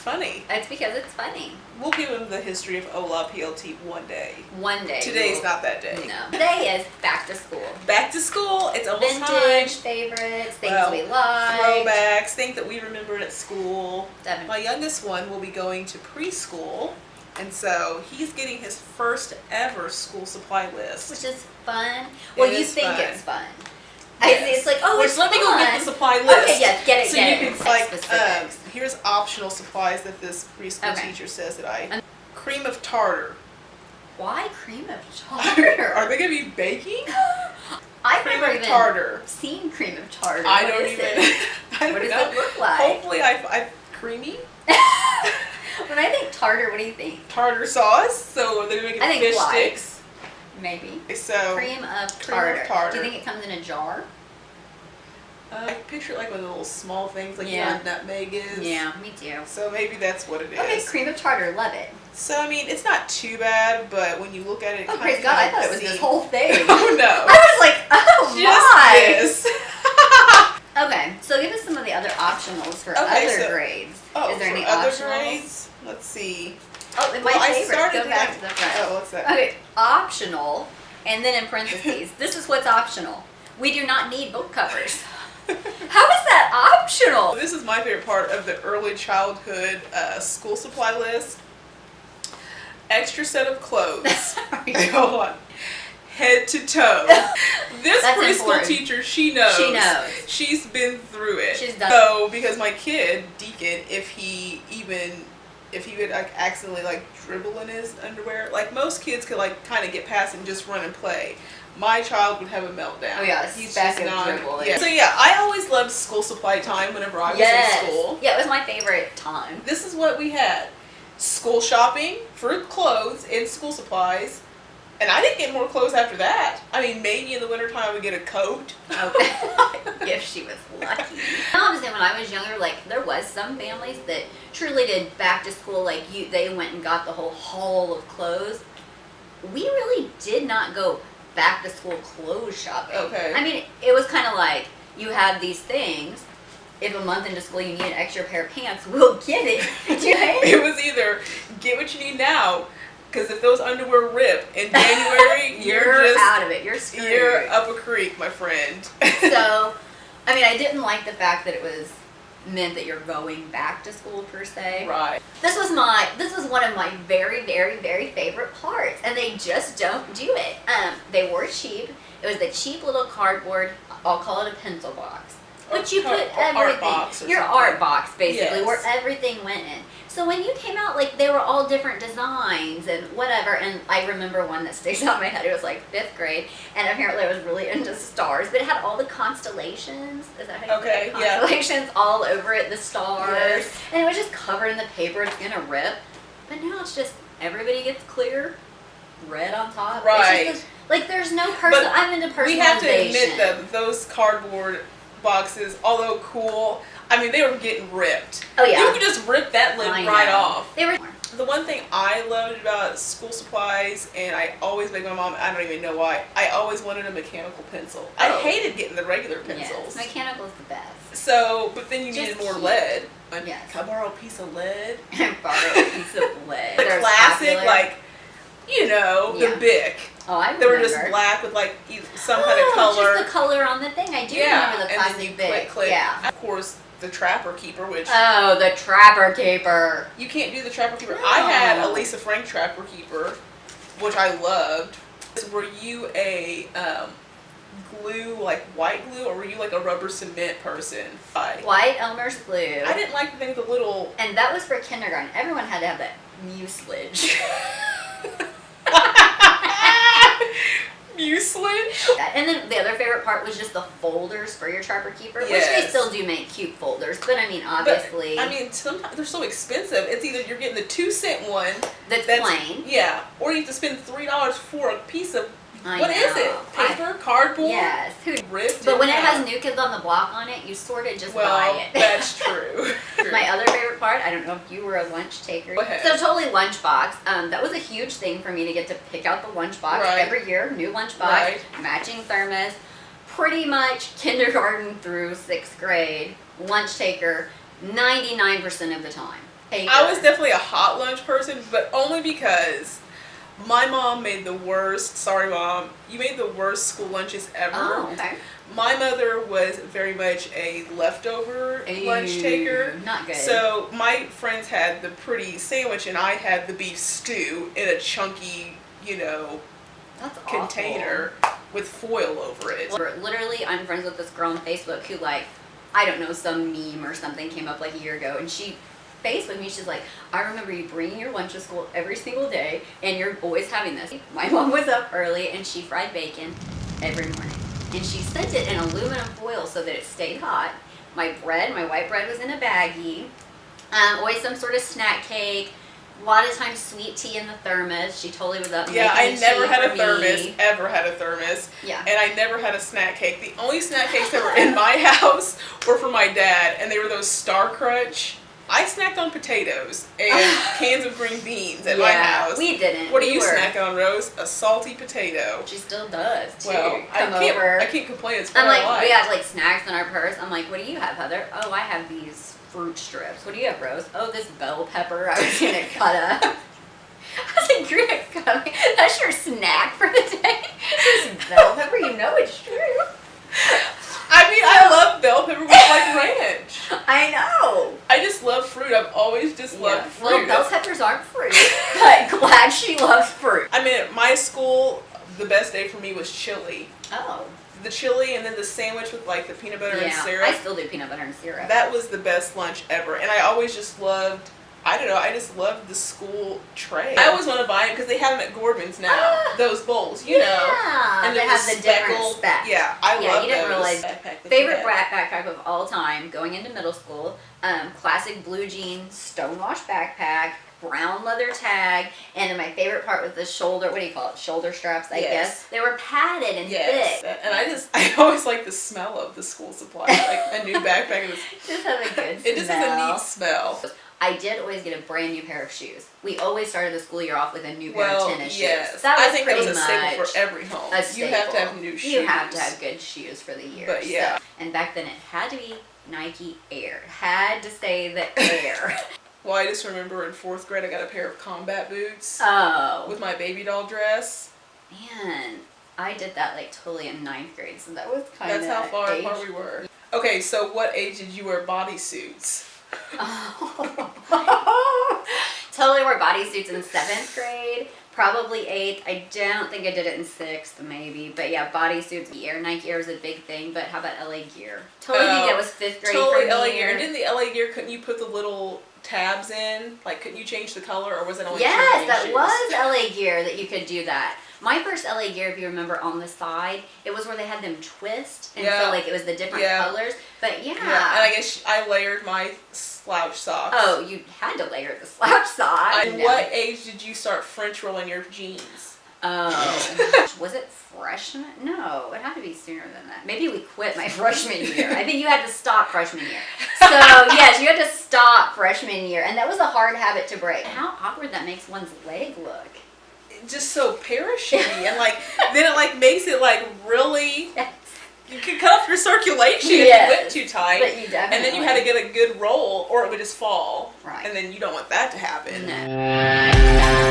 funny. It's because it's funny. We'll give him the history of Ola PLT one day. One day. Today's not that day. No. Today is back to school. Back to school. It's almost Vintage time. favorites, things we like. Throwbacks, things that we remembered at school. Definitely. My youngest one will be going to preschool, and so he's getting his first ever school supply list. Which is fun. Well, you think fun. it's fun. Yes. It's like, oh, it's let fun. me go get the supply list. Okay, yes, get it, so get you it. can like, here's optional supplies that this preschool teacher says that cream of tartar. Why cream of tartar? Are they going to be baking? I've cream never of even tartar. seen cream of tartar. I don't even. What does it look like? Hopefully, I've creamy. When I think tartar, what do you think? Tartar sauce. So they're making fish sticks. Maybe. So cream of tartar. Do you think it comes in a jar? I picture it like one of the little small things, like nutmeg is. Yeah, me too. So maybe that's what it is. Okay, cream of tartar, love it. So I mean, it's not too bad, but when you look at it, praise God, I thought it was this whole thing. Oh no! I was like, oh just my! This. Okay, so give us some of the other optionals for other grades. Oh, is there any other optionals? Grades? Let's see. Oh, my favorite. Go back to the front. Oh, what's that? Okay, optional, and then in parentheses, this is what's optional. We do not need book covers. How is that optional? This is my favorite part of the early childhood school supply list. Extra set of clothes. Hold on. Head to toe. This preschool teacher, she knows. She knows. She's been through it. She's done. So, because my kid, Deacon, if he would like accidentally like dribble in his underwear, like most kids could like kind of get past and just run and play. My child would have a meltdown. Oh yeah, he's back in dribble. Yeah. So yeah, I always loved school supply time whenever I was in school. Yeah, it was my favorite time. This is what we had. School shopping for clothes and school supplies. And I didn't get more clothes after that. I mean, maybe in the wintertime I would get a coat. Okay. If she was lucky. Obviously, when I was younger, like, there was some families that truly did back to school, like, they went and got the whole haul of clothes. We really did not go back to school clothes shopping. Okay. I mean, it was kind of like, you have these things. If a month into school you need an extra pair of pants, we'll get it. It was either get what you need now, because if those underwear rip in January, you're just out of it. You're screwed. You're up a creek, my friend. So, I mean, I didn't like the fact that it was meant that you're going back to school per se. Right. This was one of my very, very, very favorite parts, and they just don't do it. They were cheap. It was the cheap little cardboard, I'll call it a pencil box. But you put everything, your art box basically, where everything went in. So when you came out, like, they were all different designs and whatever, and I remember one that sticks out in my head. It was like 5th grade, and apparently I was really into stars, but it had all the constellations. Is that how you say it? Constellations all over it, the stars, and it was just covered in the paper. It's gonna rip, but now it's just everybody gets clear, red on top. Right. It's just like there's no person. I'm into personalization. We have to admit that those cardboard boxes, although cool, I mean, they were getting ripped. Oh yeah. You could just rip that lid right off. They were. The one thing I loved about school supplies, and I always begged my mom, I don't even know why, I always wanted a mechanical pencil. I hated getting the regular pencils. Yes, mechanical is the best. So, but then you needed more lead. Yes. Can I borrow a piece of lead? Borrow a piece of lead. The classic, like, you know, the Bic. Oh, I remember. They were just black with like some kind of color. Just the color on the thing. I do remember the classic and then you Bic. click. Yeah. Of course, the Trapper Keeper, which... Oh, the Trapper Keeper. You can't do the Trapper Keeper. No. I had a Lisa Frank Trapper Keeper, which I loved. Were you a glue, like white glue, or were you like a rubber cement person? White Elmer's glue. I didn't like the thing with the little... And that was for kindergarten. Everyone had to have that mucilage. Mucilage? And then the other favorite part was just the folders for your Trapper Keeper, which they still do make cute folders, but I mean, obviously... But, I mean, sometimes they're so expensive. It's either you're getting the 2-cent one... That's plain. Yeah. Or you have to spend $3 for a piece of... What is it? Paper? Cardboard? Yes. Ripped? But when it has New Kids on the Block on it, you sort of just buy it. That's true. My other favorite part, I don't know if you were a lunch taker. Go ahead. So totally lunchbox. That was a huge thing for me to get to pick out the lunchbox every year. New lunchbox, matching thermos. Pretty much kindergarten through 6th grade, lunch taker 99% of the time. I was definitely a hot lunch person, but only because my mom made the worst. Sorry, Mom. You made the worst school lunches ever. Oh, okay. My mother was very much a leftover lunch taker. Not good. So my friends had the pretty sandwich, and I had the beef stew in a chunky, That's container with foil over it. Literally, I'm friends with this girl on Facebook who, like, I don't know, some meme or something came up like a year ago, and she Facebooked me. She's like, I remember you bringing your lunch to school every single day, and you're always having this. My mom was up early, and she fried bacon every morning. And she sent it in aluminum foil so that it stayed hot. My white bread was in a baggie. Always some sort of snack cake. A lot of times sweet tea in the thermos. She totally was up. Yeah, I never had a thermos. ever had a thermos. Yeah. And I never had a snack cake. The only snack cakes that were in my house were for my dad, and they were those Star Crunch. I snacked on potatoes and cans of green beans at my house. We didn't. What do you snack on, Rose? A salty potato. She still does, too. Well, I can't complain. It's what I'm like, I like. we have like snacks in our purse. I'm like, what do you have, Heather? Oh, I have these fruit strips. What do you have, Rose? Oh, this bell pepper I was going to cut up. I was like, you're going to cut me? That's your snack for the day? This bell pepper, it's true. I mean, I love bell pepper with like ranch. I know. I just love fruit. I've always just loved fruit. Well, bell peppers aren't fruit, but glad she loves fruit. I mean, at my school, the best day for me was chili. Oh. The chili and then the sandwich with like the peanut butter and syrup. I still do peanut butter and syrup. That was the best lunch ever. And I always just loved, I don't know, I just loved the school tray. I always want to buy them because they have them at Gordon's now. Those bowls, you know. And they have the different specs. Yeah, I love you didn't those. realize. Favorite backpack of all time going into middle school, classic blue jean stonewashed backpack, brown leather tag, and then my favorite part was the shoulder, what do you call it, shoulder straps, I guess. They were padded and thick. And I always like the smell of the school supplies, like a new backpack. Just have a good smell. It just has a neat smell. I did always get a brand new pair of shoes. We always started the school year off with a new pair of tennis shoes. I think that was a staple for every home. You have to have new shoes. You have to have good shoes for the year. But yeah. So, and back then it had to be Nike Air. Had to say the Air. Well, I just remember in 4th grade I got a pair of combat boots. Oh. With my baby doll dress. Man, I did that like totally in 9th grade, so that was kind of That's how far apart we were. Okay, so what age did you wear bodysuits? Totally wore bodysuits in 7th grade, probably 8th. I don't think I did it in 6th, maybe. But yeah, bodysuits. Nike Air is a big thing, but how about LA Gear? Totally think it was 5th grade totally for LA me. Gear. And didn't the LA Gear, couldn't you put the little tabs in? Like, couldn't you change the color, or was it only Yes, that was LA Gear that you could do that. My first LA Gear, if you remember, on the side, it was where they had them twist, and so like it was the different colors. But yeah. And I guess I layered my slouch socks. Oh, you had to layer the slouch socks. And what age did you start French rolling your jeans? Oh, was it freshman? No, it had to be sooner than that. Maybe we quit my freshman year. I think you had to stop freshman year. So yes, you had to stop freshman year, and that was a hard habit to break. How awkward that makes one's leg look. Just so parachutey, and like then it like makes it like really. You could cut off your circulation if you went too tight, but you definitely. And then you had to get a good roll, or it would just fall. Right. And then you don't want that to happen. No.